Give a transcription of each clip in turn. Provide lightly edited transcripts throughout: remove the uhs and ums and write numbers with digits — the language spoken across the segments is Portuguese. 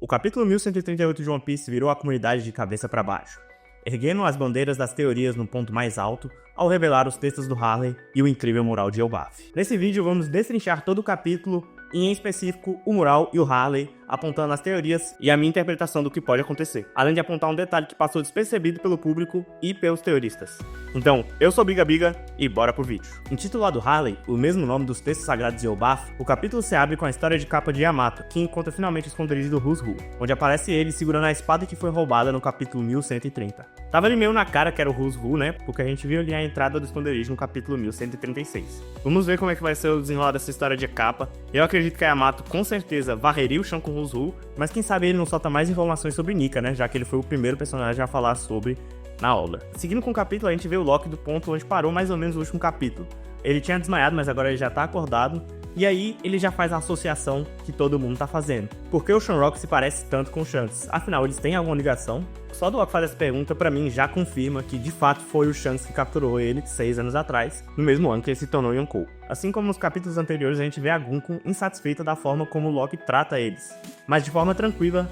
O capítulo 1138 de One Piece virou a comunidade de cabeça para baixo, erguendo as bandeiras das teorias no ponto mais alto ao revelar os textos do Harley e o incrível mural de Elbaf. Nesse vídeo vamos destrinchar todo o capítulo, e em específico o mural e o Harley, apontando as teorias e a minha interpretação do que pode acontecer, além de apontar um detalhe que passou despercebido pelo público e pelos teoristas. Então, eu sou Biga Biga e bora pro vídeo. Intitulado Harley, o mesmo nome dos textos sagrados de Elbaf, o capítulo se abre com a história de capa de Yamato, que encontra finalmente o esconderijo do Who's Who, onde aparece ele segurando a espada que foi roubada no capítulo 1130. Tava ali meio na cara que era o Who's Who, né, porque a gente viu ali a entrada do esconderijo no capítulo 1136. Vamos ver como é que vai ser o desenrolar dessa história de capa. Eu acredito que a Yamato com certeza varreria o chão com o Who's Who, mas quem sabe ele não solta mais informações sobre Nika, né, já que ele foi o primeiro personagem a falar sobre na obra. Seguindo com o capítulo, a gente vê o Loki do ponto onde parou mais ou menos o último capítulo. Ele tinha desmaiado, mas agora ele já tá acordado, e aí ele já faz a associação que todo mundo tá fazendo. Por que o Shamrock se parece tanto com o Shanks? Afinal, eles têm alguma ligação? Só do Loki fazer essa pergunta, pra mim, já confirma que de fato foi o Shanks que capturou ele 6 anos atrás, no mesmo ano que ele se tornou Yonkou. Assim como nos capítulos anteriores, a gente vê a Gunko insatisfeita da forma como o Loki trata eles. Mas de forma tranquila,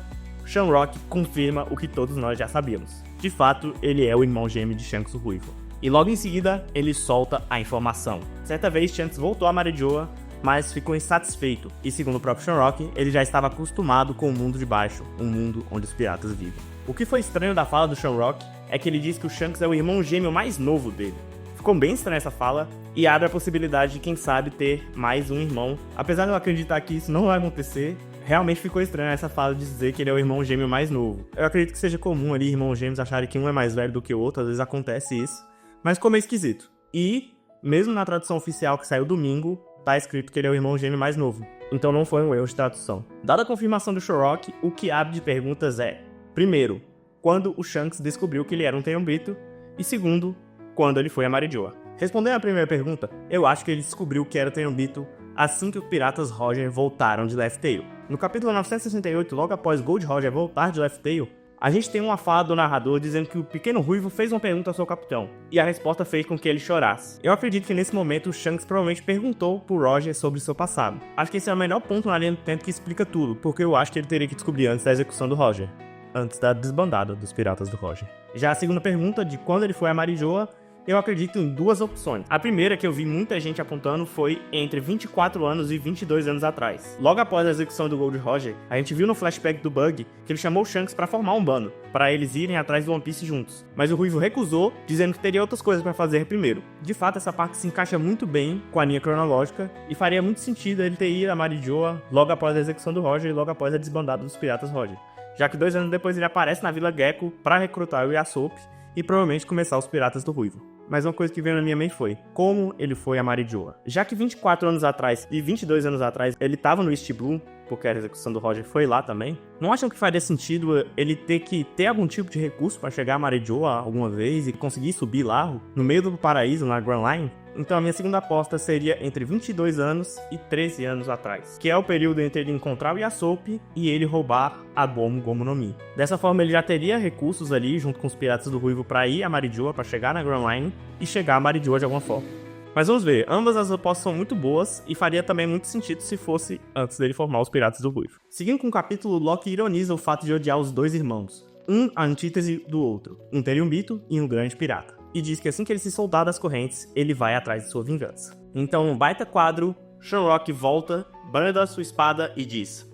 Shamrock confirma o que todos nós já sabíamos. De fato, ele é o irmão gêmeo de Shanks o Ruivo. E logo em seguida, ele solta a informação. Certa vez, Shanks voltou a Marijoa, mas ficou insatisfeito. E segundo o próprio Shamrock, ele já estava acostumado com o mundo de baixo, um mundo onde os piratas vivem. O que foi estranho da fala do Shamrock é que ele diz que o Shanks é o irmão gêmeo mais novo dele. Ficou bem estranha essa fala e abre a possibilidade de, quem sabe, ter mais um irmão. Apesar de eu acreditar que isso não vai acontecer, realmente ficou estranha essa fala de dizer que ele é o irmão gêmeo mais novo. Eu acredito que seja comum ali irmãos gêmeos acharem que um é mais velho do que o outro, às vezes acontece isso, mas ficou meio esquisito. E, mesmo na tradução oficial que saiu domingo, tá escrito que ele é o irmão gêmeo mais novo. Então não foi um erro de tradução. Dada a confirmação do Shamrock, o que abre de perguntas é: primeiro, quando o Shanks descobriu que ele era um Tenryubito? E segundo, quando ele foi a Marijoa? Respondendo à primeira pergunta, eu acho que ele descobriu que era o Tenryubito assim que os piratas Roger voltaram de Laugh Tale. No capítulo 968, logo após Gold Roger voltar de Laugh Tale, a gente tem uma fala do narrador dizendo que o pequeno Ruivo fez uma pergunta ao seu capitão, e a resposta fez com que ele chorasse. Eu acredito que nesse momento o Shanks provavelmente perguntou pro Roger sobre seu passado. Acho que esse é o melhor ponto na linha do tempo que explica tudo, porque eu acho que ele teria que descobrir antes da execução do Roger, antes da desbandada dos piratas do Roger. Já a segunda pergunta, de quando ele foi a Marijoa, eu acredito em duas opções. A primeira, que eu vi muita gente apontando, foi entre 24 anos e 22 anos atrás. Logo após a execução do Gold Roger, a gente viu no flashback do Bug que ele chamou o Shanks pra formar um bando, para eles irem atrás do One Piece juntos. Mas o Ruivo recusou, dizendo que teria outras coisas pra fazer primeiro. De fato, essa parte se encaixa muito bem com a linha cronológica, e faria muito sentido ele ter ido a Marijoa logo após a execução do Roger e logo após a desbandada dos piratas Roger, já que 2 anos depois ele aparece na Vila Gecko pra recrutar o Yasop e provavelmente começar os piratas do Ruivo. Mas uma coisa que veio na minha mente foi como ele foi a Marijoa. Já que 24 anos atrás e 22 anos atrás ele tava no East Blue, porque a execução do Roger foi lá também, não acham que faria sentido ele ter que ter algum tipo de recurso para chegar a Marijoa alguma vez e conseguir subir lá no meio do paraíso, na Grand Line? Então a minha segunda aposta seria entre 22 anos e 13 anos atrás, que é o período entre ele encontrar o Yasop e ele roubar a Gomu Gomu no Mi. Dessa forma ele já teria recursos ali junto com os piratas do Ruivo para ir a Marijoa, para chegar na Grand Line e chegar a Marijoa de alguma forma. Mas vamos ver, ambas as apostas são muito boas e faria também muito sentido se fosse antes dele formar os piratas do Ruivo. Seguindo com o capítulo, Loki ironiza o fato de odiar os dois irmãos, um a antítese do outro, um Tenryubito e um grande pirata, e diz que assim que ele se soldar das correntes, ele vai atrás de sua vingança. Então, um baita quadro, Shamrock volta, branda sua espada e diz: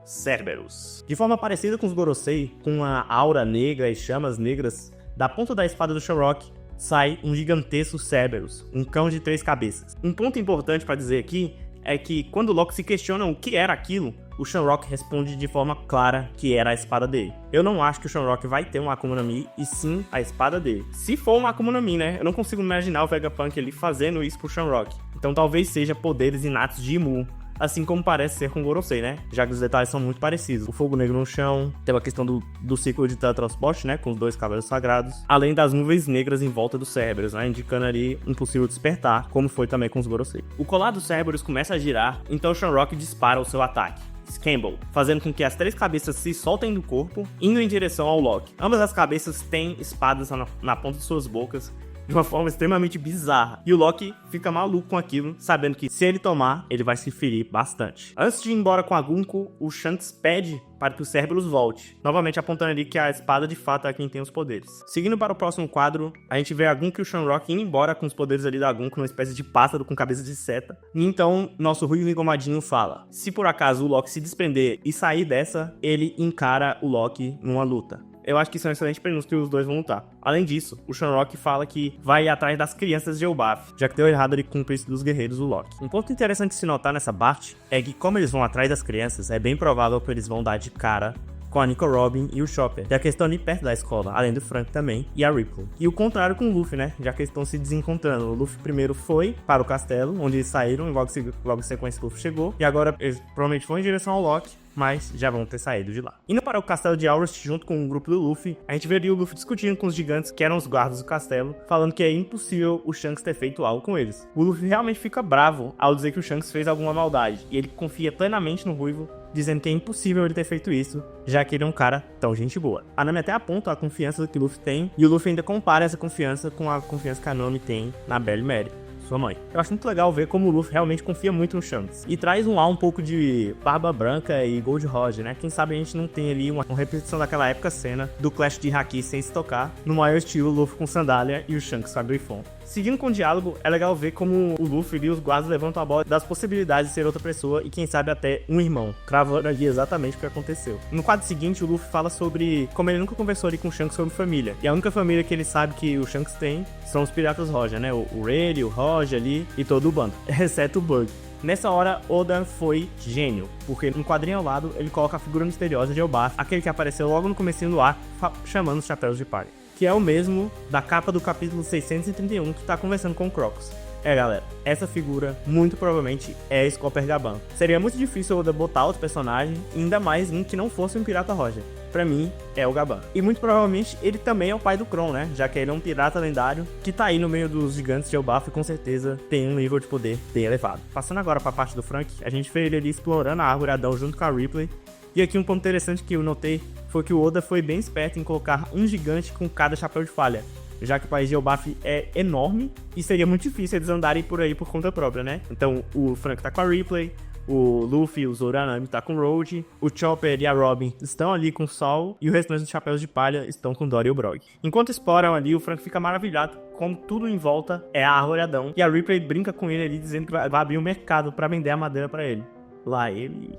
Cerberus. De forma parecida com os Gorosei, com uma aura negra e chamas negras, da ponta da espada do Shamrock sai um gigantesco Cerberus, um cão de 3 cabeças. Um ponto importante para dizer aqui é que quando o Loki se questiona o que era aquilo, o Shamrock responde de forma clara que era a espada dele. Eu não acho que o Shamrock vai ter uma Akuma no Mi, e sim a espada dele. Se for uma Akuma no Mi, né? Eu não consigo imaginar o Vegapunk ali fazendo isso pro Shamrock. Então talvez seja poderes inatos de Imu, assim como parece ser com o Gorosei, né? Já que os detalhes são muito parecidos. O fogo negro no chão, tem a questão do ciclo de teletransporte, né? Com os 2 cavaleiros sagrados, além das nuvens negras em volta dos Cerberus, né? Indicando ali um possível despertar, como foi também com os Gorosei. O colar dos Cerberus começa a girar, então o Shamrock dispara o seu ataque, Scamble, fazendo com que as 3 cabeças se soltem do corpo, indo em direção ao Loki. Ambas as cabeças têm espadas na ponta de suas bocas, de uma forma extremamente bizarra. E o Loki fica maluco com aquilo, sabendo que se ele tomar, ele vai se ferir bastante. Antes de ir embora com a Gunko, o Shanks pede para que o Cerberus volte, novamente apontando ali que a espada de fato é quem tem os poderes. Seguindo para o próximo quadro, a gente vê a Gunko e o Shamrock indo embora com os poderes ali da Gunko, numa espécie de pássaro com cabeça de seta. E então, nosso Ruivo Engomadinho fala: se por acaso o Loki se desprender e sair dessa, ele encara o Loki numa luta. Eu acho que isso é um excelente prenúncio que os dois vão lutar. Além disso, o Shamrock fala que vai ir atrás das crianças de Elbaf, já que deu errado ele com o príncipe dos guerreiros, o Loki. Um ponto interessante de se notar nessa parte é que, como eles vão atrás das crianças, é bem provável que eles vão dar de cara com a Nico Robin e o Chopper, já que eles estão ali perto da escola, além do Frank também, e a Ripley. E o contrário com o Luffy, né? Já que eles estão se desencontrando. O Luffy primeiro foi para o castelo, onde eles saíram, e logo em sequência o Luffy chegou, e agora eles provavelmente vão em direção ao Loki, mas já vão ter saído de lá. Indo para o castelo de Aurust junto com o grupo do Luffy, a gente veria o Luffy discutindo com os gigantes que eram os guardas do castelo, falando que é impossível o Shanks ter feito algo com eles. O Luffy realmente fica bravo ao dizer que o Shanks fez alguma maldade, e ele confia plenamente no Ruivo, dizendo que é impossível ele ter feito isso, já que ele é um cara tão gente boa. A Nami até aponta a confiança que o Luffy tem, e o Luffy ainda compara essa confiança com a confiança que a Nami tem na Belle Mary, sua mãe. Eu acho muito legal ver como o Luffy realmente confia muito no Shanks. E traz um pouco de Barba Branca e Gold Roger, né? Quem sabe a gente não tem ali uma repetição daquela época cena do Clash de Haki sem se tocar, no maior estilo Luffy com sandália e o Shanks com a Grifon. Seguindo com o diálogo, é legal ver como o Luffy e os guardas levantam a bola das possibilidades de ser outra pessoa e quem sabe até um irmão, cravando ali exatamente o que aconteceu. No quadro seguinte, o Luffy fala sobre como ele nunca conversou ali com o Shanks sobre família, e a única família que ele sabe que o Shanks tem são os Piratas Roger, né? O Rayleigh, o Roger ali e todo o bando, exceto o Bug. Nessa hora, Oda foi gênio, porque no quadrinho ao lado ele coloca a figura misteriosa de Elbaf, aquele que apareceu logo no comecinho do arco, chamando os Chapéus de Palha, que é o mesmo da capa do capítulo 631 que tá conversando com o Crocus. Galera, essa figura muito provavelmente é Scopper Gaban. Seria muito difícil Oda botar outro personagem, ainda mais um que não fosse um Pirata Roger. Pra mim, é o Gaban. E muito provavelmente ele também é o pai do Kron, né? Já que ele é um pirata lendário que tá aí no meio dos gigantes de Elbaf e com certeza tem um nível de poder bem elevado. Passando agora pra parte do Frank, a gente vê ele ali explorando a árvore Adão junto com a Ripley. E aqui um ponto interessante que eu notei foi que o Oda foi bem esperto em colocar um gigante com cada chapéu de falha, já que o país de Elbaf é enorme e seria muito difícil eles andarem por aí por conta própria, né? Então o Frank tá com a Ripley, o Luffy, o Zoro e a Nami tá com o Road, o Chopper e a Robin estão ali com o Sol e o restante dos chapéus de palha estão com o Dory e o Brog. Enquanto exploram ali, o Frank fica maravilhado como tudo em volta é a árvore Adão, e a Ripley brinca com ele ali dizendo que vai abrir um mercado pra vender a madeira pra ele. Lá ele...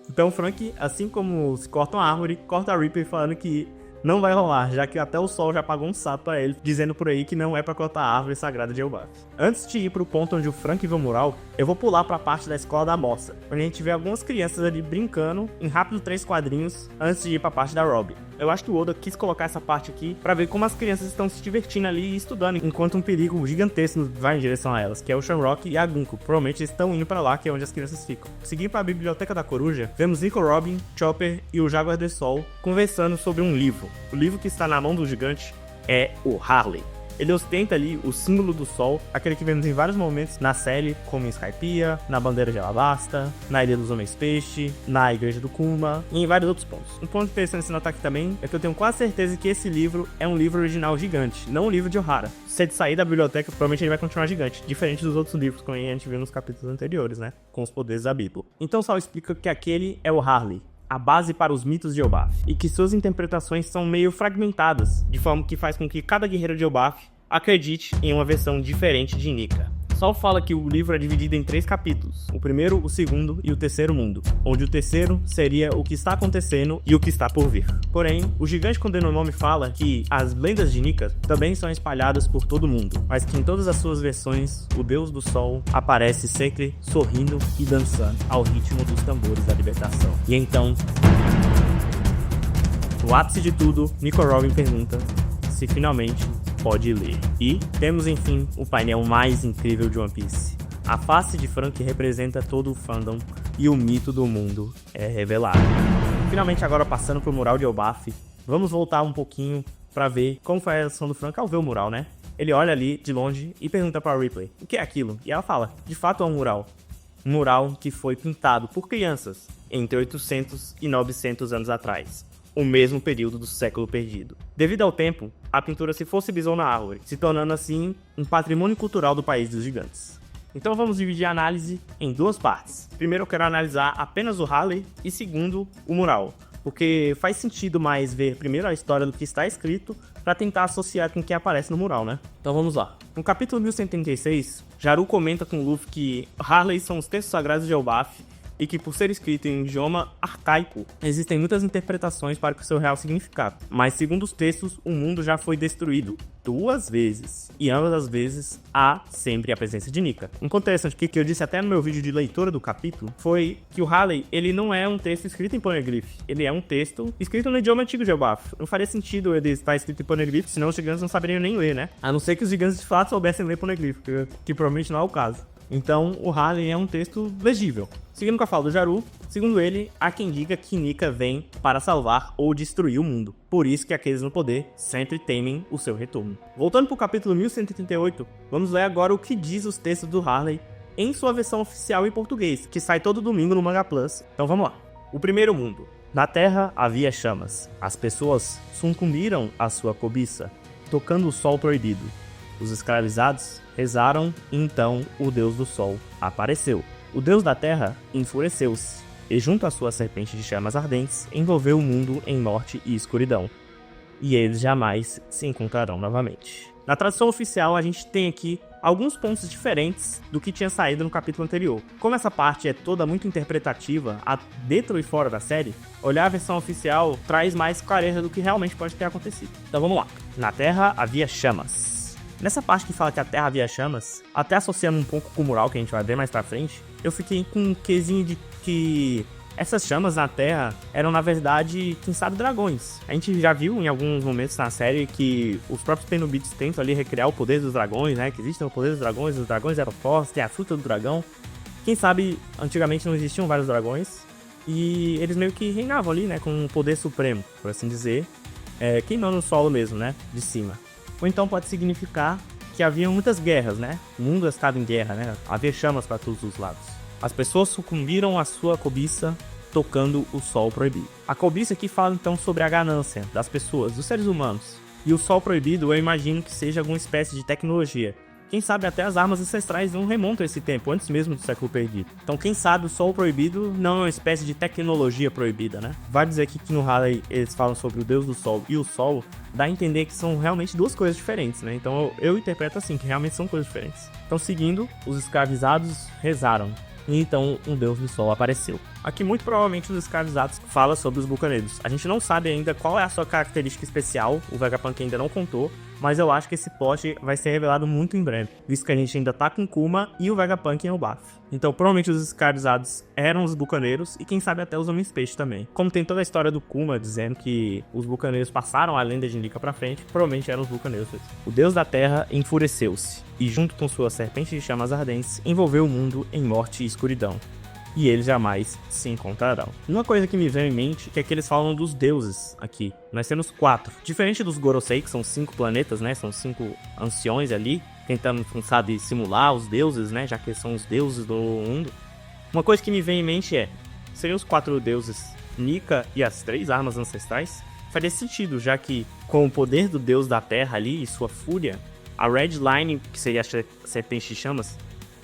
Então o Frank, assim como se corta uma árvore, corta a Ripley falando que não vai rolar, já que até o Sol já pagou um sapo pra ele, dizendo por aí que não é pra cortar a árvore sagrada de Elbaf. Antes de ir pro ponto onde o Frank vê o mural, eu vou pular pra parte da escola da moça, onde a gente vê algumas crianças ali brincando em rápido 3 quadrinhos antes de ir pra parte da Robin. Eu acho que o Oda quis colocar essa parte aqui pra ver como as crianças estão se divertindo ali e estudando, enquanto um perigo gigantesco vai em direção a elas, que é o Shamrock e a Gunko. Provavelmente eles estão indo pra lá, que é onde as crianças ficam. Seguindo pra Biblioteca da Coruja, vemos Nico Robin, Chopper e o Jaguar de Sol conversando sobre um livro. O livro que está na mão do gigante é o Harley. Ele ostenta ali o símbolo do sol, aquele que vemos em vários momentos na série, como em Skypiea, na bandeira de Alabasta, na Ilha dos Homens Peixe, na Igreja do Kuma e em vários outros pontos. Um ponto interessante de se notar aqui também é que eu tenho quase certeza que esse livro é um livro original gigante, não um livro de Ohara. Se ele sair da biblioteca, provavelmente ele vai continuar gigante, diferente dos outros livros que a gente viu nos capítulos anteriores, né, com os poderes da Bíblia. Então Sol explica que aquele é o Harley, a base para os mitos de Elbaf, e que suas interpretações são meio fragmentadas, de forma que faz com que cada guerreiro de Elbaf acredite em uma versão diferente de Nika. Sol fala que o livro é dividido em 3 capítulos, o primeiro, o segundo e o terceiro mundo, onde o terceiro seria o que está acontecendo e o que está por vir. Porém, o gigante com nome fala que as lendas de Nika também são espalhadas por todo o mundo, mas que em todas as suas versões, o deus do sol aparece sempre sorrindo e dançando ao ritmo dos tambores da libertação. E então, no ápice de tudo, Nico Robin pergunta se finalmente pode ler. E temos enfim o painel mais incrível de One Piece. A face de Frank representa todo o fandom e o mito do mundo é revelado. Finalmente agora passando pro mural de Elbaf, vamos voltar um pouquinho pra ver como foi a reação do Frank ao ver o mural, né? Ele olha ali de longe e pergunta pra Ripley, o que é aquilo? E ela fala, de fato é um mural. Um mural que foi pintado por crianças entre 800 e 900 anos atrás. o mesmo período do século perdido. Devido ao tempo, a pintura se fossibilizou na árvore, se tornando assim um patrimônio cultural do país dos gigantes. Então vamos dividir a análise em duas partes. Primeiro eu quero analisar apenas o Halley e segundo o mural, porque faz sentido mais ver primeiro a história do que está escrito para tentar associar com o que aparece no mural, né? Então vamos lá. No capítulo 1136, Jaru comenta com Luffy que Halley são os textos sagrados de Elbaf e que por ser escrito em idioma arcaico, existem muitas interpretações para o seu real significado. Mas segundo os textos, o mundo já foi destruído 2 vezes, e ambas as vezes há sempre a presença de Nika. Um ponto interessante que eu disse até no meu vídeo de leitura do capítulo foi que o Halley, ele não é um texto escrito em Poneglyph, ele é um texto escrito no idioma antigo de Elbaf. Não faria sentido ele estar escrito em Poneglyph, senão os gigantes não saberiam nem ler, né? A não ser que os gigantes de fato soubessem ler Poneglyph, que provavelmente não é o caso. Então, o Halley é um texto legível. Seguindo com a fala do Jaru, segundo ele, há quem diga que Nika vem para salvar ou destruir o mundo. Por isso que aqueles no poder sempre temem o seu retorno. Voltando para o capítulo 1138, vamos ler agora o que diz os textos do Halley em sua versão oficial em português, que sai todo domingo no Manga Plus. Então vamos lá. O primeiro mundo. Na terra havia chamas. As pessoas sucumbiram à sua cobiça, tocando o sol proibido. Os escravizados rezaram e então o deus do sol apareceu. O deus da terra enfureceu-se e junto à sua serpente de chamas ardentes envolveu o mundo em morte e escuridão. E eles jamais se encontrarão novamente. Na tradução oficial a gente tem aqui alguns pontos diferentes do que tinha saído no capítulo anterior. Como essa parte é toda muito interpretativa, dentro e fora da série, olhar a versão oficial traz mais clareza do que realmente pode ter acontecido. Então vamos lá. Na terra havia chamas. Nessa parte que fala que a terra havia chamas, até associando um pouco com o mural que a gente vai ver mais pra frente, eu fiquei com um quesinho de que essas chamas na terra eram na verdade, quem sabe, dragões. A gente já viu em alguns momentos na série que os próprios Tennobytes tentam ali recriar o poder dos dragões, né? Que existem o poder dos dragões, os dragões eram fortes, tem a fruta do dragão. Quem sabe, antigamente não existiam vários dragões e eles meio que reinavam ali, né? Com um poder supremo, por assim dizer, queimando o solo mesmo, né? De cima. Ou então pode significar que havia muitas guerras, né? O mundo estava em guerra, né? Havia chamas para todos os lados. As pessoas sucumbiram à sua cobiça, tocando o sol proibido. A cobiça aqui fala então sobre a ganância das pessoas, dos seres humanos. E o sol proibido eu imagino que seja alguma espécie de tecnologia. Quem sabe até as armas ancestrais não remontam esse tempo, antes mesmo do século perdido. Então quem sabe o sol proibido não é uma espécie de tecnologia proibida, né? Vai dizer aqui que no Halley eles falam sobre o deus do sol e o sol, dá a entender que são realmente duas coisas diferentes, né? Então eu interpreto assim, que realmente são coisas diferentes. Então seguindo, os escravizados rezaram. E então um deus do sol apareceu. Aqui muito provavelmente os escravizados fala sobre os bucaneiros. A gente não sabe ainda qual é a sua característica especial, o Vegapunk ainda não contou, mas eu acho que esse plot vai ser revelado muito em breve, visto que a gente ainda tá com Kuma e o Vegapunk em Elbaf. Então provavelmente os escravizados eram os bucaneiros e quem sabe até os homens peixe também. Como tem toda a história do Kuma dizendo que os bucaneiros passaram a lenda de Nika pra frente, provavelmente eram os bucaneiros. O deus da terra enfureceu-se e junto com sua serpente de chamas ardentes envolveu o mundo em morte e escuridão. E eles jamais se encontrarão. Uma coisa que me veio em mente é que eles falam dos deuses aqui. Nós temos 4. Diferente dos Gorosei, que são 5 planetas, né? São 5 anciões ali, tentando, sabe, simular os deuses, né? Já que são os deuses do mundo. Uma coisa que me vem em mente seriam os 4 deuses Nika e as 3 armas ancestrais? Faria sentido, já que com o poder do deus da terra ali e sua fúria, a Red Line, que seria a serpente de chamas,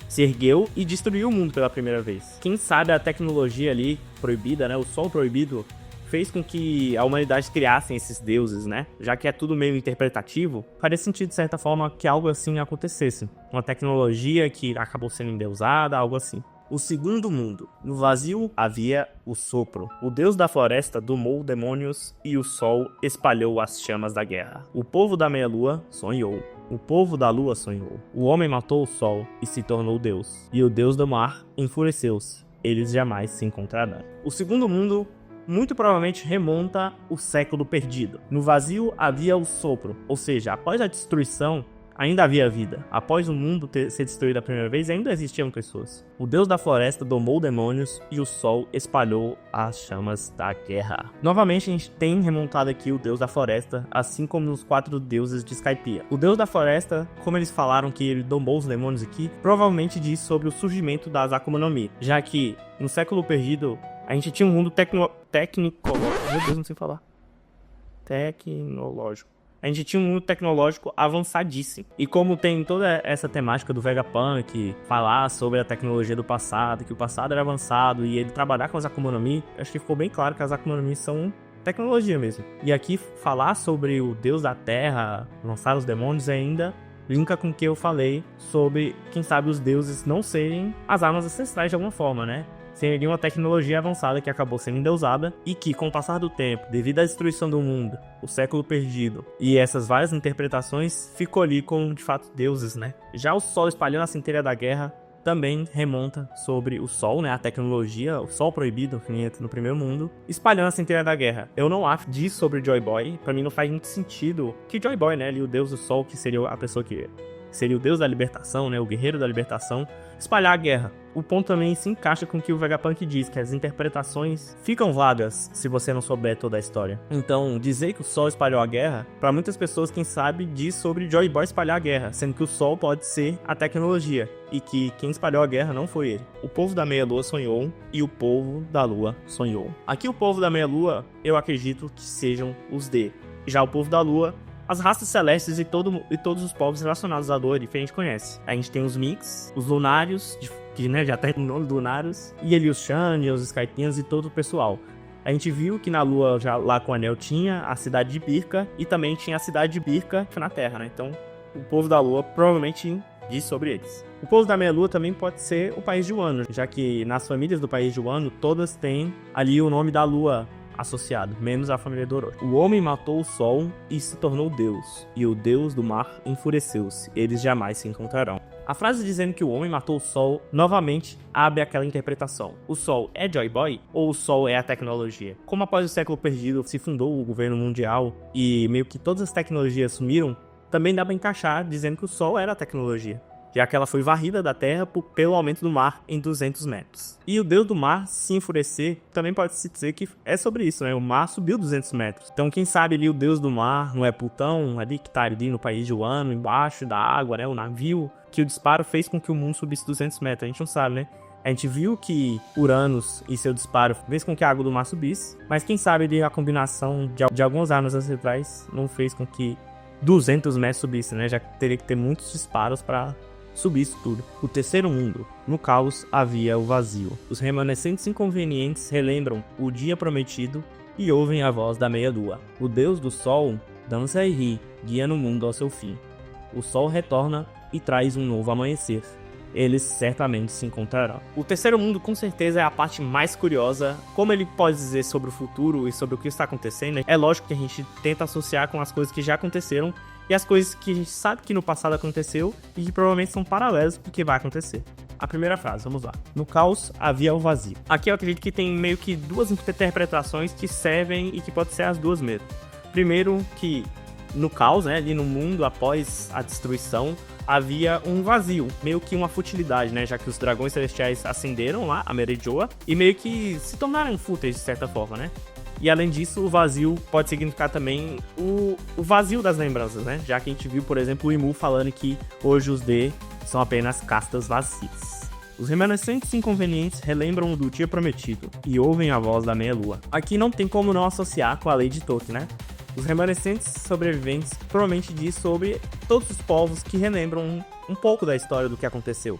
se ergueu e destruiu o mundo pela primeira vez. Quem sabe a tecnologia ali proibida, né, o sol proibido, fez com que a humanidade criasse esses deuses, né? Já que é tudo meio interpretativo, faria sentido de certa forma que algo assim acontecesse. Uma tecnologia que acabou sendo endeusada, algo assim. O segundo mundo. No vazio havia o sopro. O deus da floresta domou demônios e o sol espalhou as chamas da guerra. O povo da meia-lua sonhou. O povo da lua sonhou. O homem matou o sol e se tornou Deus. E o deus do mar enfureceu-se. Eles jamais se encontrarão. O segundo mundo muito provavelmente remonta o século perdido. No vazio havia o sopro, ou seja, após a destruição, ainda havia vida. Após o mundo ser destruído a primeira vez, ainda existiam pessoas. O deus da floresta domou demônios e o sol espalhou as chamas da guerra. Novamente, a gente tem remontado aqui o deus da floresta, assim como nos 4 deuses de Skypiea. O deus da floresta, como eles falaram que ele domou os demônios aqui, provavelmente diz sobre o surgimento das Akuma no Mi, já que no século perdido, a gente tinha um mundo técnico... Meu Deus, não sei falar. tecnológico. A gente tinha um mundo tecnológico avançadíssimo. E como tem toda essa temática do Vegapunk, falar sobre a tecnologia do passado, que o passado era avançado, e ele trabalhar com as Akuma no Mi, acho que ficou bem claro que as Akuma no Mi são tecnologia mesmo. E aqui falar sobre o Deus da Terra, lançar os demônios ainda linka com o que eu falei sobre, quem sabe, os deuses não serem as armas ancestrais de alguma forma, né? Seria uma tecnologia avançada que acabou sendo endeusada e que, com o passar do tempo, devido à destruição do mundo, o século perdido e essas várias interpretações, ficou ali como, de fato, deuses, né? Já o Sol espalhando a centelha da guerra também remonta sobre o Sol, né? A tecnologia, o Sol proibido, que entra no primeiro mundo, espalhando a centelha da guerra. Eu não acho disso sobre Joy Boy, pra mim não faz muito sentido que Joy Boy, né? Ali, o deus do Sol, que seria a pessoa que seria o deus da libertação, né? O guerreiro da libertação, espalhar a guerra. O ponto também se encaixa com o que o Vegapunk diz, que as interpretações ficam vagas se você não souber toda a história. Então, dizer que o Sol espalhou a guerra, para muitas pessoas, quem sabe, diz sobre Joy Boy espalhar a guerra, sendo que o Sol pode ser a tecnologia, e que quem espalhou a guerra não foi ele. O povo da Meia-Lua sonhou, e o povo da Lua sonhou. Aqui o povo da Meia-Lua, eu acredito que sejam os D. Já o povo da Lua, as raças celestes e todos os povos relacionados à Lua que a gente conhece. A gente tem os Mix, os Lunários, que, né, já tem o nome Lunários, e ali os Shani, os Skypians e todo o pessoal. A gente viu que na Lua, já lá com o Anel, tinha a cidade de Birka, e também tinha a cidade de Birka na Terra, né? Então, o povo da Lua provavelmente diz sobre eles. O povo da Meia-Lua também pode ser o país de Wano, já que nas famílias do país de Wano, todas têm ali o nome da Lua associado, menos a família do Orochi. O homem matou o sol e se tornou Deus, e o Deus do mar enfureceu-se, eles jamais se encontrarão. A frase dizendo que o homem matou o sol, novamente abre aquela interpretação. O sol é Joy Boy ou o sol é a tecnologia? Como após o século perdido se fundou o governo mundial e meio que todas as tecnologias sumiram, também dá pra encaixar dizendo que o sol era a tecnologia, já que ela foi varrida da terra pelo aumento do mar em 200 metros. E o deus do mar se enfurecer, também pode-se dizer que é sobre isso, né? O mar subiu 200 metros. Então quem sabe ali o deus do mar não é Plutão, ali que tá ali no país de Wano, embaixo da água, né? O navio, que o disparo fez com que o mundo subisse 200 metros. A gente não sabe, né? A gente viu que Uranus e seu disparo fez com que a água do mar subisse, mas quem sabe ali a combinação de algumas armas ancestrais não fez com que 200 metros subisse, né? Já teria que ter muitos disparos para subir isso tudo. O terceiro mundo. No caos havia o vazio. Os remanescentes inconvenientes relembram o dia prometido e ouvem a voz da meia-lua. O deus do sol dança e ri, guiando o mundo ao seu fim. O sol retorna e traz um novo amanhecer. Eles certamente se encontrarão. O terceiro mundo com certeza é a parte mais curiosa. Como ele pode dizer sobre o futuro e sobre o que está acontecendo, é lógico que a gente tenta associar com as coisas que já aconteceram e as coisas que a gente sabe que no passado aconteceu e que provavelmente são paralelos do que vai acontecer. A primeira frase, vamos lá. No caos havia o vazio. Aqui eu acredito que tem meio que duas interpretações que servem e que podem ser as duas mesmo. Primeiro que no caos, né, ali no mundo após a destruição, havia um vazio, meio que uma futilidade, né, já que os dragões celestiais ascenderam lá, a Merejoa, e meio que se tornaram fúteis de certa forma, né? E além disso, o vazio pode significar também o vazio das lembranças, né? Já que a gente viu, por exemplo, o Imu falando que hoje os D são apenas castas vazias. Os remanescentes inconvenientes relembram do dia prometido e ouvem a voz da meia-lua. Aqui não tem como não associar com a lei de Tolkien, né? Os remanescentes sobreviventes provavelmente diz sobre todos os povos que relembram um pouco da história do que aconteceu.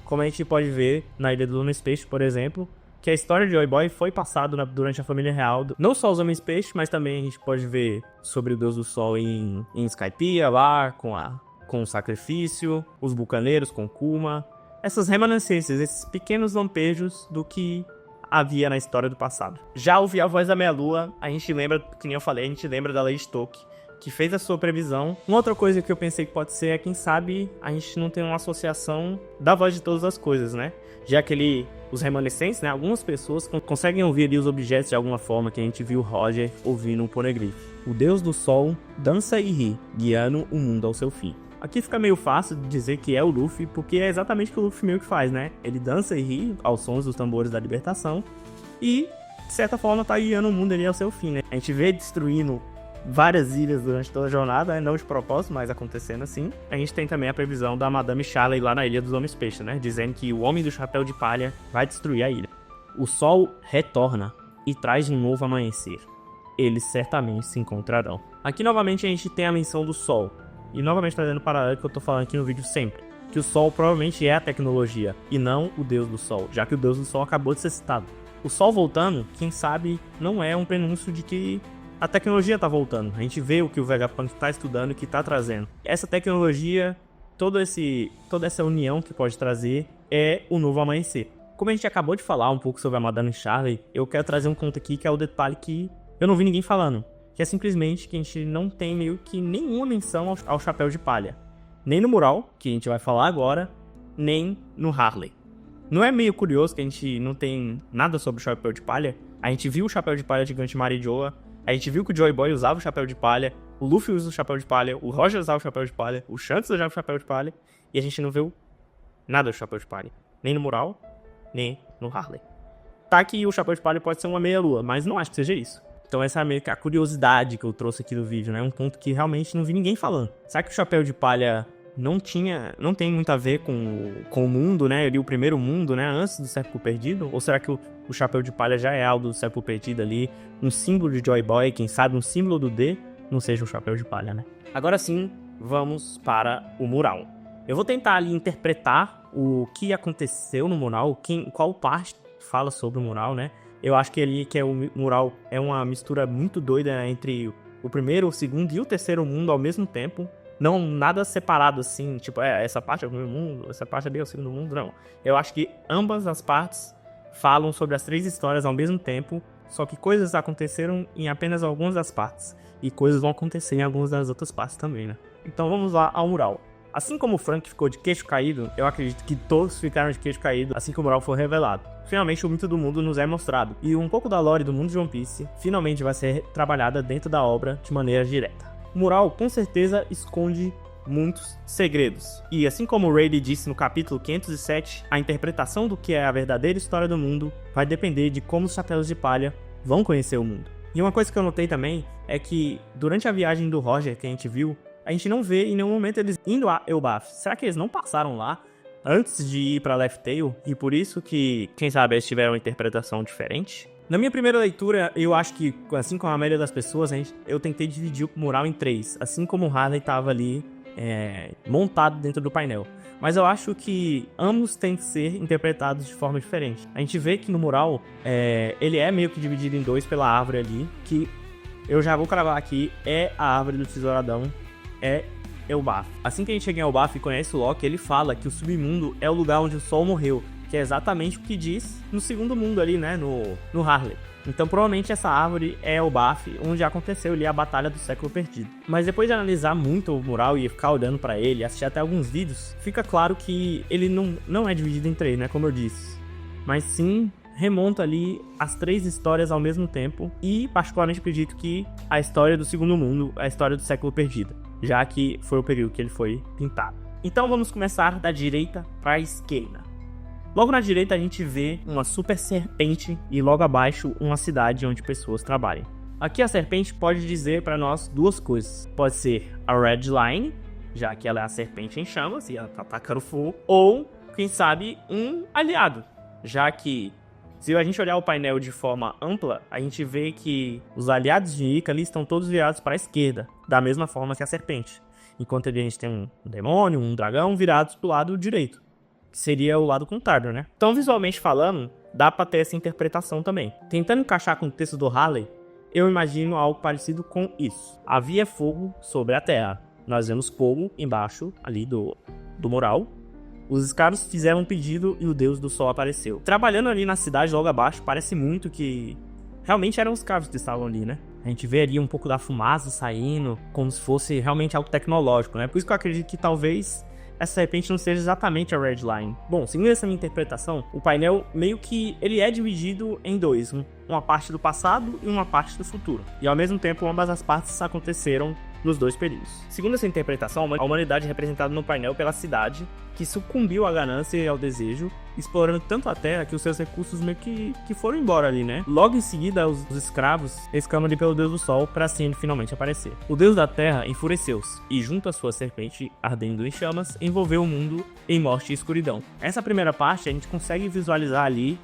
Como a gente pode ver na Ilha do Homens Peixe, por exemplo, que a história de Joy Boy foi passada durante a família real, não só os Homens Peixe, mas também a gente pode ver sobre o Deus do Sol em Skypiea, lá com o sacrifício, os bucaneiros com Kuma. Essas remanescências, esses pequenos lampejos do que havia na história do passado. Já ouvir a voz da meia-lua, a gente lembra, que nem eu falei, a gente lembra da Lady Tolkien, que fez a sua previsão. Uma outra coisa que eu pensei que pode ser é, quem sabe, a gente não tem uma associação da voz de todas as coisas, né? Já que os remanescentes, né, algumas pessoas conseguem ouvir ali os objetos de alguma forma, que a gente viu Roger ouvindo um poneglyph. O deus do sol dança e ri, guiando o mundo ao seu fim. Aqui fica meio fácil de dizer que é o Luffy, porque é exatamente o que o Luffy meio que faz, né? Ele dança e ri aos sons dos tambores da libertação e, de certa forma, tá guiando o mundo ali ao seu fim, né? A gente vê destruindo várias ilhas durante toda a jornada, né? Não de propósito, mas acontecendo assim. A gente tem também a previsão da Madame Charley lá na Ilha dos Homens Peixe, né? Dizendo que o Homem do Chapéu de Palha vai destruir a ilha. O sol retorna e traz um novo amanhecer. eles certamente se encontrarão. Aqui novamente a gente tem a menção do Sol. E novamente trazendo paralelo que eu tô falando aqui no vídeo sempre. Que o Sol provavelmente é a tecnologia e não o Deus do Sol, já que o Deus do Sol acabou de ser citado. O Sol voltando, quem sabe, não é um prenúncio de que a tecnologia tá voltando. A gente vê o que o Vegapunk tá estudando e que tá trazendo. Essa tecnologia, toda essa união que pode trazer é o novo amanhecer. Como a gente acabou de falar um pouco sobre a Madame Charlie, eu quero trazer um ponto aqui que é o detalhe que eu não vi ninguém falando. Que é simplesmente que a gente não tem meio que nenhuma menção ao chapéu de palha. Nem no mural, que a gente vai falar agora, nem no Harley. Não é meio curioso que a gente não tem nada sobre o chapéu de palha? A gente viu o chapéu de palha gigante Marijoa, a gente viu que o Joy Boy usava o chapéu de palha, o Luffy usa o chapéu de palha, o Roger usava o chapéu de palha, o Shanks usava o chapéu de palha, e a gente não viu nada do chapéu de palha. Nem no mural, nem no Harley. Tá que o chapéu de palha pode ser uma meia-lua, mas não acho que seja isso. Então essa é meio que a curiosidade que eu trouxe aqui do vídeo, né? Um ponto que realmente não vi ninguém falando. Será que o chapéu de palha não tem muito a ver com o mundo, né? Ali o primeiro mundo, né? Antes do século perdido? Ou será que o chapéu de palha já é algo do século perdido ali? Um símbolo de Joy Boy, quem sabe um símbolo do D não seja um chapéu de palha, né? Agora sim, vamos para o mural. Eu vou tentar ali interpretar o que aconteceu no mural, qual parte fala sobre o mural, né? Eu acho que ali que o mural é uma mistura muito doida entre o primeiro, o segundo e o terceiro mundo ao mesmo tempo. Não nada separado assim, tipo, essa parte é o primeiro mundo, essa parte ali é o segundo mundo, não. Eu acho que ambas as partes falam sobre as três histórias ao mesmo tempo, só que coisas aconteceram em apenas algumas das partes. E coisas vão acontecer em algumas das outras partes também, né? Então vamos lá ao mural. Assim como o Frank ficou de queixo caído, eu acredito que todos ficaram de queixo caído assim que o mural for revelado. Finalmente o mito do mundo nos é mostrado, e um pouco da lore do mundo de One Piece finalmente vai ser trabalhada dentro da obra de maneira direta. O mural com certeza esconde muitos segredos, e assim como o Rayleigh disse no capítulo 507, a interpretação do que é a verdadeira história do mundo vai depender de como os chapéus de palha vão conhecer o mundo. E uma coisa que eu notei também é que durante a viagem do Roger que a gente viu, a gente não vê em nenhum momento eles indo a Elbaf. Será que eles não passaram lá antes de ir pra Laugh Tale? E por isso que, quem sabe, eles tiveram uma interpretação diferente? Na minha primeira leitura, eu acho que, assim como a maioria das pessoas, eu tentei dividir o mural em três. Assim como o Harley tava ali montado dentro do painel. Mas eu acho que ambos têm que ser interpretados de forma diferente. A gente vê que no mural, ele é meio que dividido em dois pela árvore ali, que eu já vou cravar aqui, é a árvore do Tesouradão. É Elbaf. Assim que a gente chega em Elbaf e conhece o Loki, ele fala que o submundo é o lugar onde o Sol morreu, que é exatamente o que diz no segundo mundo ali, né, no Harley. Então provavelmente essa árvore é Elbaf, onde aconteceu ali a batalha do século perdido. Mas depois de analisar muito o mural e ficar olhando pra ele, assistir até alguns vídeos, fica claro que ele não é dividido em três, né, como eu disse. Mas sim remonta ali as três histórias ao mesmo tempo e particularmente acredito que a história do segundo mundo é a história do século perdido, já que foi o período que ele foi pintado. Então vamos começar da direita para a esquerda. Logo na direita a gente vê uma super serpente e logo abaixo uma cidade onde pessoas trabalham. Aqui a serpente pode dizer para nós duas coisas. Pode ser a Red Line, já que ela é a serpente em chamas e ela tá atacando fogo, ou quem sabe um aliado, já que se a gente olhar o painel de forma ampla, a gente vê que os aliados de Nika ali estão todos virados para a esquerda, da mesma forma que a serpente. Enquanto ali a gente tem um demônio, um dragão virados para o lado direito, que seria o lado contrário, né? Então, visualmente falando, dá para ter essa interpretação também. Tentando encaixar com o texto do Harley, eu imagino algo parecido com isso. Havia fogo sobre a terra. Nós vemos fogo embaixo ali do mural. Os escravos fizeram um pedido e o Deus do Sol apareceu. Trabalhando ali na cidade logo abaixo, parece muito que realmente eram os escravos que estavam ali, né? A gente vê ali um pouco da fumaça saindo, como se fosse realmente algo tecnológico, né? Por isso que eu acredito que talvez essa serpente não seja exatamente a Red Line. Bom, segundo essa minha interpretação, o painel meio que ele é dividido em dois. Uma parte do passado e uma parte do futuro. E ao mesmo tempo, ambas as partes aconteceram nos dois períodos. Segundo essa interpretação, a humanidade é representada no painel pela cidade, que sucumbiu à ganância e ao desejo, explorando tanto a terra que os seus recursos meio que foram embora ali, né? Logo em seguida, os escravos escamam ali pelo Deus do Sol para assim finalmente aparecer. O Deus da Terra enfureceu-se e, junto à sua serpente, ardendo em chamas, envolveu o mundo em morte e escuridão. Essa primeira parte a gente consegue visualizar ali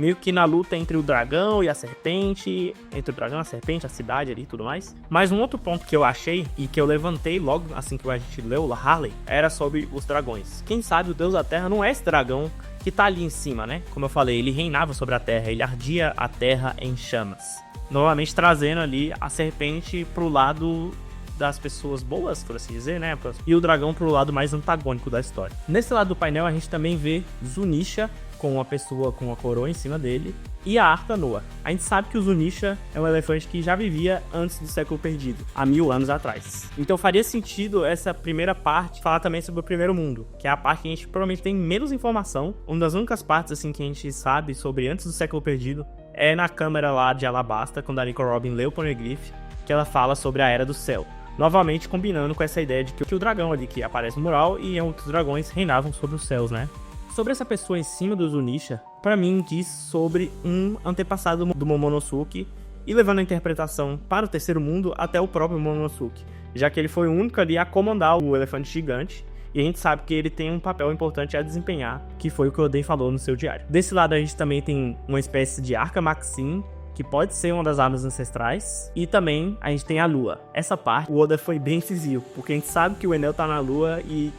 meio que na luta entre o dragão e a serpente, entre o dragão, a serpente, a cidade ali e tudo mais. Mas um outro ponto que eu achei e que eu levantei logo assim que a gente leu o Harley, era sobre os dragões. Quem sabe o Deus da Terra não é esse dragão que tá ali em cima, né? Como eu falei, ele reinava sobre a Terra, ele ardia a Terra em chamas. Novamente trazendo ali a serpente pro lado das pessoas boas, por assim dizer, né? E o dragão pro lado mais antagônico da história. Nesse lado do painel a gente também vê Zunisha com uma pessoa com uma coroa em cima dele e a Arca Noa. A gente sabe que o Zunisha é um elefante que já vivia antes do século perdido, há 1000 anos atrás. Então faria sentido essa primeira parte falar também sobre o primeiro mundo, que é a parte que a gente provavelmente tem menos informação. Uma das únicas partes assim que a gente sabe sobre antes do século perdido é na câmera lá de Alabasta, quando a Nico Robin lê o Poneglyph, que ela fala sobre a Era do Céu. Novamente combinando com essa ideia de que o dragão ali que aparece no mural e outros dragões reinavam sobre os céus, né? Sobre essa pessoa em cima do Zunisha, pra mim diz sobre um antepassado do Momonosuke e levando a interpretação para o terceiro mundo até o próprio Momonosuke, já que ele foi o único ali a comandar o elefante gigante e a gente sabe que ele tem um papel importante a desempenhar, que foi o que o Oden falou no seu diário. Desse lado a gente também tem uma espécie de Arca Maxim, que pode ser uma das armas ancestrais, e também a gente tem a lua. Essa parte o Oda foi bem incisivo, porque a gente sabe que o Enel tá na lua e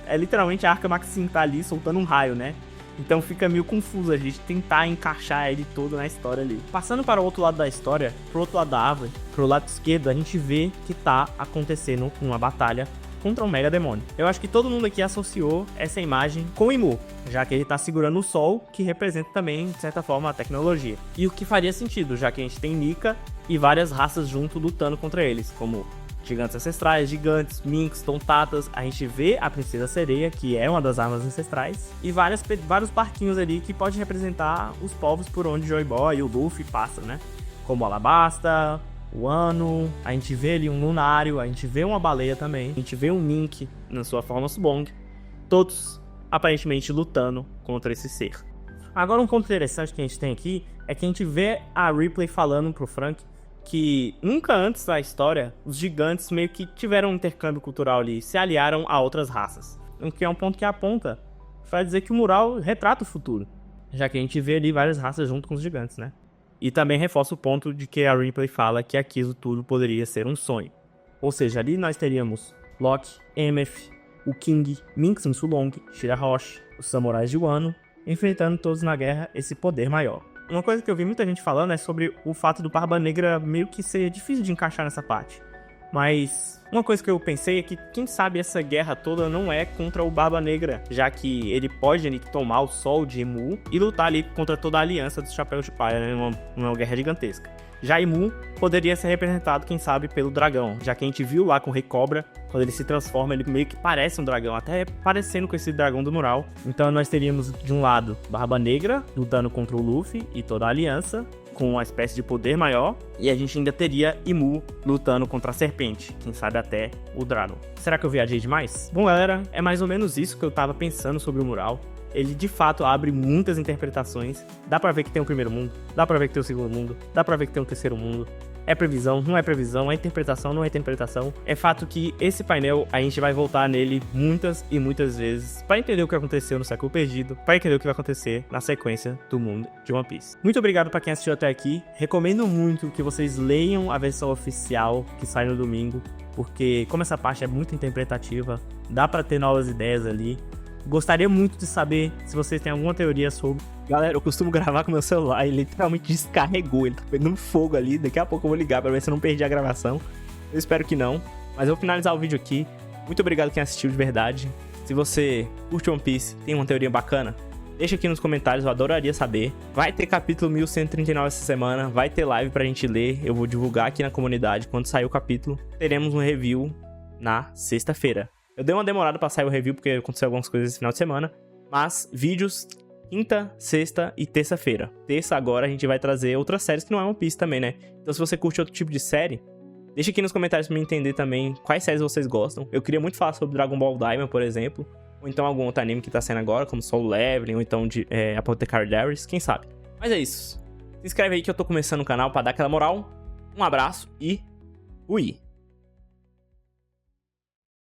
é literalmente a Arca Maxim tá ali soltando um raio, né? Então fica meio confuso a gente tentar encaixar ele todo na história ali. Passando para o outro lado da história, pro outro lado da árvore, pro lado esquerdo, a gente vê que tá acontecendo uma batalha contra um Mega Demônio. Eu acho que todo mundo aqui associou essa imagem com o Imu, já que ele tá segurando o sol, que representa também, de certa forma, a tecnologia. E o que faria sentido, já que a gente tem Nika e várias raças junto lutando contra eles, como gigantes ancestrais, gigantes, minks, tontatas. A gente vê a Princesa Sereia, que é uma das armas ancestrais, e vários barquinhos ali que pode representar os povos por onde Joy Boy e o Luffy passam, né? Como Alabasta, o Ano, a gente vê ali um lunário, a gente vê uma baleia também, a gente vê um Mink na sua forma Subong, todos aparentemente lutando contra esse ser. Agora um ponto interessante que a gente tem aqui é que a gente vê a Ripley falando pro Frank que nunca antes da história os gigantes meio que tiveram um intercâmbio cultural ali, se aliaram a outras raças, o que é um ponto que aponta para dizer que o mural retrata o futuro, já que a gente vê ali várias raças junto com os gigantes, né? E também reforça o ponto de que a Ripley fala que aquilo tudo poderia ser um sonho. Ou seja, ali nós teríamos Loki, Emeth, o King, Minks Sulong, Shirahoshi, os samurais de Wano, enfrentando todos na guerra esse poder maior. Uma coisa que eu vi muita gente falando é sobre o fato do Barba Negra meio que ser difícil de encaixar nessa parte. Mas uma coisa que eu pensei é que, quem sabe, essa guerra toda não é contra o Barba Negra, já que ele pode ali tomar o sol de Imu e lutar ali contra toda a aliança dos Chapéus de Palha, né, numa guerra gigantesca. Já Imu poderia ser representado, quem sabe, pelo dragão, já que a gente viu lá com o Rei Cobra, quando ele se transforma, ele meio que parece um dragão, até parecendo com esse dragão do mural. Então nós teríamos, de um lado, Barba Negra lutando contra o Luffy e toda a aliança, com uma espécie de poder maior, e a gente ainda teria Imu lutando contra a serpente, quem sabe até o Dragon. Será que eu viajei demais? Bom, galera, é mais ou menos isso que eu tava pensando sobre o mural. Ele de fato abre muitas interpretações, dá pra ver que tem um primeiro mundo, dá pra ver que tem um segundo mundo, dá pra ver que tem um terceiro mundo. É previsão, não é previsão, é interpretação, não é interpretação. É fato que esse painel, a gente vai voltar nele muitas e muitas vezes para entender o que aconteceu no século perdido, para entender o que vai acontecer na sequência do mundo de One Piece. Muito obrigado para quem assistiu até aqui. Recomendo muito que vocês leiam a versão oficial que sai no domingo, porque como essa parte é muito interpretativa, dá para ter novas ideias ali. Gostaria muito de saber se vocês têm alguma teoria sobre... Galera, eu costumo gravar com meu celular e literalmente descarregou. Ele tá pegando fogo ali. Daqui a pouco eu vou ligar pra ver se eu não perdi a gravação. Eu espero que não. Mas eu vou finalizar o vídeo aqui. Muito obrigado quem assistiu de verdade. Se você curte One Piece, tem uma teoria bacana, deixa aqui nos comentários, eu adoraria saber. Vai ter capítulo 1139 essa semana. Vai ter live pra gente ler. Eu vou divulgar aqui na comunidade. Quando sair o capítulo, teremos um review na sexta-feira. Eu dei uma demorada pra sair o review, porque aconteceu algumas coisas esse final de semana. Mas vídeos quinta, sexta e terça-feira. Terça agora a gente vai trazer outras séries que não é One Piece também, né? Então se você curte outro tipo de série, deixa aqui nos comentários pra me entender também quais séries vocês gostam. Eu queria muito falar sobre Dragon Ball Daima, por exemplo. Ou então algum outro anime que tá saindo agora, como Soul Leveling, ou então de Apothecary Diaries, quem sabe. Mas é isso. Se inscreve aí que eu tô começando o canal pra dar aquela moral. Um abraço e fui!